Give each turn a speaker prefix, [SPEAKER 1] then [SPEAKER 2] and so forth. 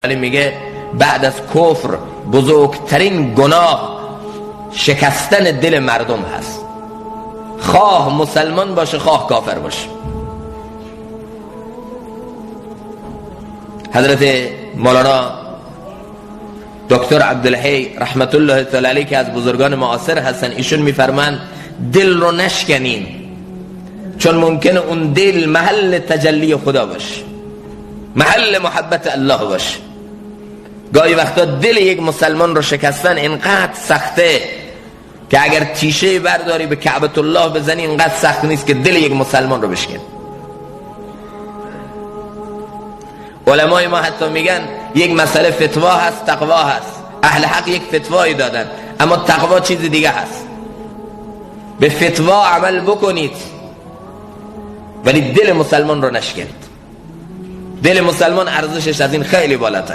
[SPEAKER 1] ولی میگه بعد از کفر بزرگترین گناه شکستن دل مردم هست، خواه مسلمان باشه خواه کافر باشه. حضرت مولانا دکتر عبدالحی رحمت الله تعالی علیه که از بزرگان معاصر هستن، ایشون میفرمند دل رو نشکنین، چون ممکنه اون دل محل تجلی خدا باشه، محل محبت الله باشه. گاهی وقتا دل یک مسلمان رو شکستن اینقدر سخته که اگر تیشه برداری به کعبة الله بزنی اینقدر سخت نیست که دل یک مسلمان رو بشکن. علمای ما حتی میگن یک مسئله فتوا هست، تقوا هست. اهل حق یک فتوایی دادن، اما تقوا چیز دیگه هست. به فتوا عمل بکنید ولی دل مسلمان رو نشکنید. دل مسلمان ارزشش از این خیلی بالاتر.